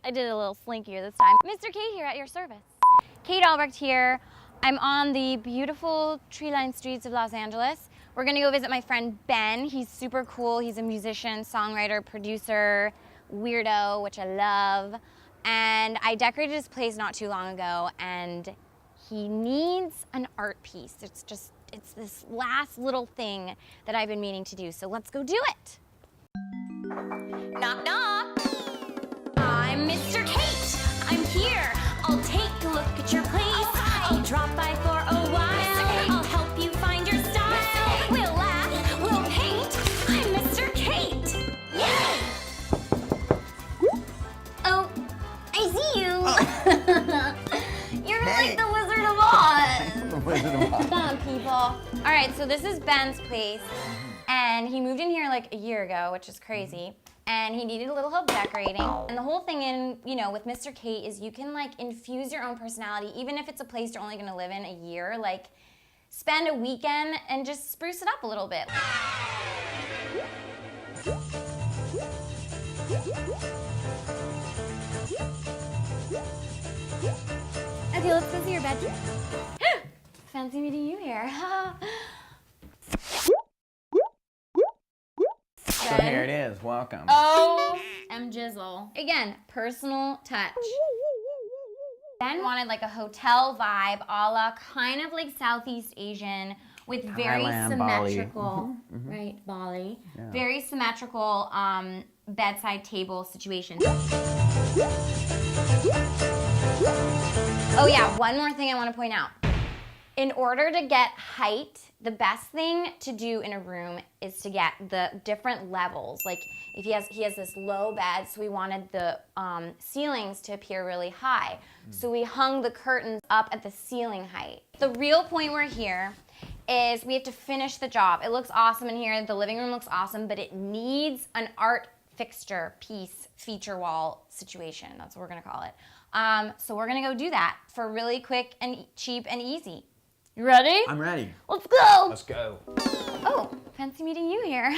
I did it a little slinkier this time. Mr. Kate here at your service. Kate Albrecht here. I'm on the beautiful tree-lined streets of Los Angeles. We're gonna go visit my friend Ben. He's super cool. He's a musician, songwriter, producer, weirdo, which I love. And I decorated his place not too long ago, and he needs an art piece. It's this last little thing that I've been meaning to do, so let's go do it. Knock, knock. I'm Mr. Kate. I'm here. I'll take a look at your place. I'll drop by for a while. I'll help you find your style. We'll laugh, we'll paint. I'm Mr. Kate. Yay! Oh, I see you. You're like the Wizard of Oz. The Wizard of Oz. Come on, people. All right, so this is Ben's place, and he moved in here like a year ago, which is crazy. And he needed a little help decorating. And the whole thing with Mr. Kate is you can like infuse your own personality, even if it's a place you're only gonna live in a year, like spend a weekend and just spruce it up a little bit. Okay, let's go see your bedroom. Fancy meeting you here. So here it is, welcome. Oh, I'm Jizzle. Again, personal touch. Ben wanted like a hotel vibe, a la kind of like Southeast Asian, with very Thailand, symmetrical, Bali. right, Bali, Yeah. very symmetrical bedside table situation. Oh yeah, one more thing I want to point out. In order to get height, the best thing to do in a room is to get the different levels. Like if he has this low bed, so we wanted the ceilings to appear really high. So we hung the curtains up at the ceiling height. The real point we're here is we have to finish the job. It looks awesome in here. The living room looks awesome, but it needs an art fixture, piece, feature wall situation. That's what we're gonna call it. So we're gonna go do that for really quick and cheap and easy. You ready? I'm ready. Let's go. Let's go. Oh, fancy meeting you here.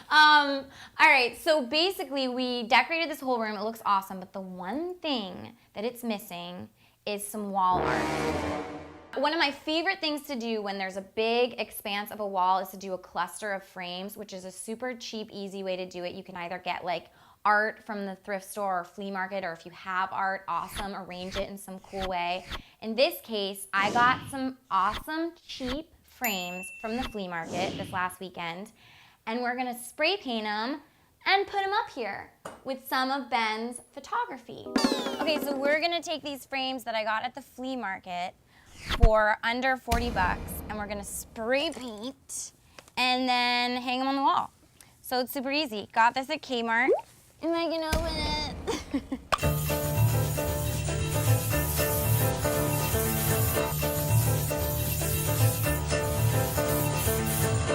All right, so basically we decorated this whole room. It looks awesome, but the one thing that it's missing is some wall art. One of my favorite things to do when there's a big expanse of a wall is to do a cluster of frames, which is a super cheap, easy way to do it. You can either get like art from the thrift store or flea market, or if you have art, awesome, arrange it in some cool way. In this case, I got some awesome, cheap frames from the flea market this last weekend, and we're gonna spray paint them and put them up here with some of Ben's photography. Okay, so we're gonna take these frames that I got at the flea market for under 40 bucks, and we're gonna spray paint and then hang them on the wall. So it's super easy. Got this at Kmart. Am I gonna open it?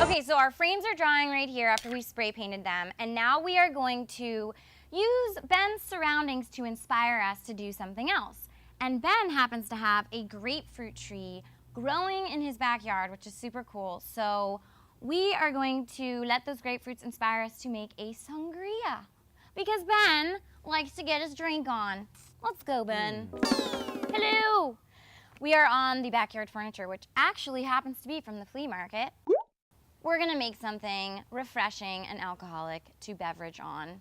Okay, so our frames are drying right here after we spray painted them, and now we are going to use Ben's surroundings to inspire us to do something else. And Ben happens to have a grapefruit tree growing in his backyard, which is super cool. So we are going to let those grapefruits inspire us to make a sangria. Because Ben likes to get his drink on. Let's go, Ben. Hello. We are on the backyard furniture, which actually happens to be from the flea market. We're gonna make something refreshing and alcoholic to beverage on.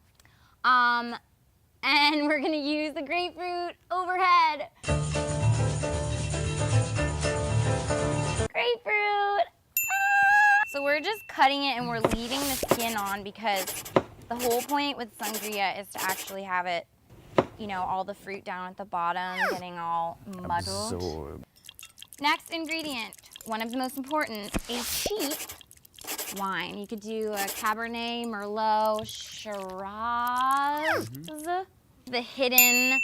And we're gonna use the grapefruit overhead. Grapefruit. Ah! So we're just cutting it and we're leaving the skin on because the whole point with sangria is to actually have it, all the fruit down at the bottom, getting all muddled. Absorb. Next ingredient, one of the most important, a cheap wine. You could do a Cabernet, Merlot, Shiraz. The hidden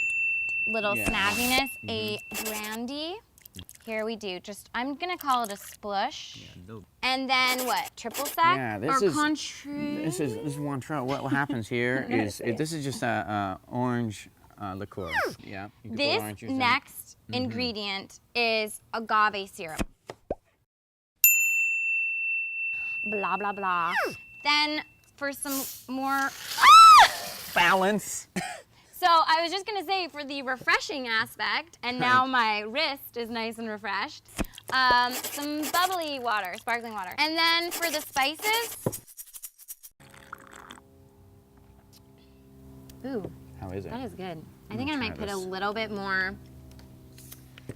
little snazziness, a brandy. Here we do, I'm gonna call it a splush. And then what, triple sec Yeah, or Cointreau? This is Cointreau. What happens here is, this is just a orange liqueur. Yeah. You can put This orange juice in. next ingredient is agave syrup. Blah, blah, blah. Then for some more Balance. So I was just gonna say, for the refreshing aspect, and now my wrist is nice and refreshed, some bubbly water, sparkling water. And then for the spices, ooh, How is it? that is good. I Let think me I try might put a this. little bit more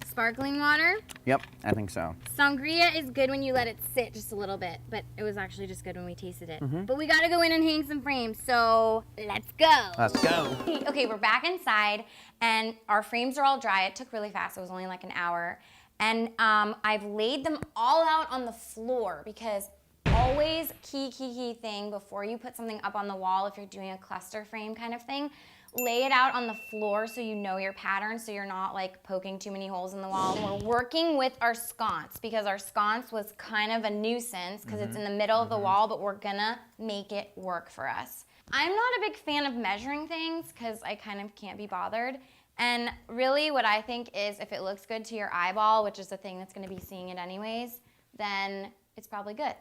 sparkling water. Yep, I think so. Sangria is good when you let it sit just a little bit, but it was actually just good when we tasted it. Mm-hmm. But we gotta go in and hang some frames, so let's go. Let's go. Okay, we're back inside, and our frames are all dry. It took really fast. It was only like an hour. And I've laid them all out on the floor because always key thing before you put something up on the wall, if you're doing a cluster frame kind of thing, lay it out on the floor so you know your pattern, so you're not like poking too many holes in the wall. We're working with our sconce because our sconce was kind of a nuisance because it's in the middle of the wall, but we're gonna make it work for us. I'm not a big fan of measuring things because I kind of can't be bothered. And really what I think is if it looks good to your eyeball, which is the thing that's gonna be seeing it anyways, then it's probably good.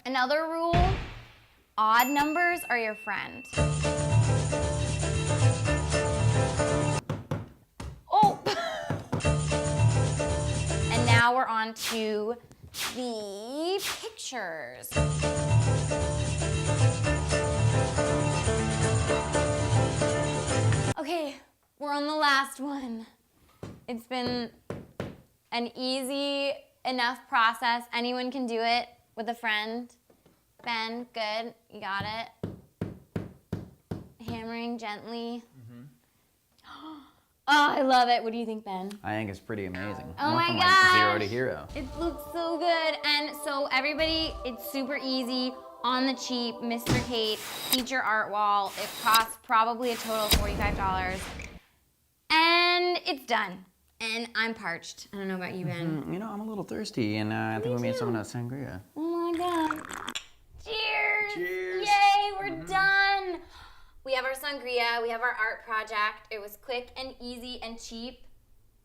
Another rule, odd numbers are your friend. Oh! And now we're on to the pictures. Okay, we're on the last one. It's been an easy enough process. Anyone can do it with a friend. Ben, good, you got it. Hammering gently. Oh, I love it. What do you think, Ben? I think it's pretty amazing. Oh Went my from gosh. like 0 to hero. It looks so good. And so everybody, it's super easy, on the cheap, Mr. Kate, feature art wall. It costs probably a total of $45. And it's done. And I'm parched. I don't know about you, Ben. You know, I'm a little thirsty, and I think we made some of that sangria. Oh my God. Cheers. Cheers. Yay, we're done. We have our sangria, we have our art project. It was quick and easy and cheap,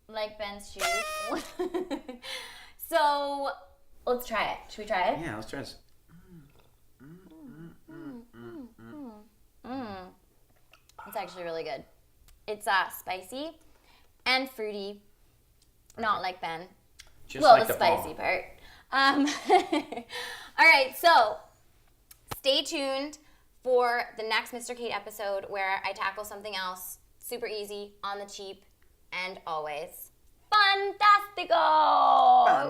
like Ben's shoes. So let's try it. Should we try it? Yeah, let's try this. It's actually really good. It's spicy and fruity, not like Ben. Just Well, like the the spicy ball. part. All right, so stay tuned for the next Mr. Kate episode where I tackle something else super easy, on the cheap, and always fantastico!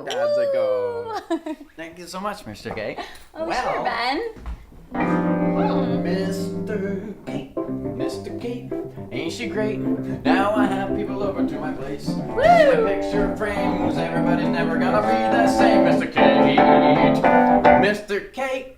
Fantastico. Thank you so much, Mr. K. Oh, sure, Ben. Mr. Kate, Mr. Kate, ain't she great? Now I have people over to my place. The picture frames, everybody's never gonna be the same. Mr. Kate, Mr. Kate.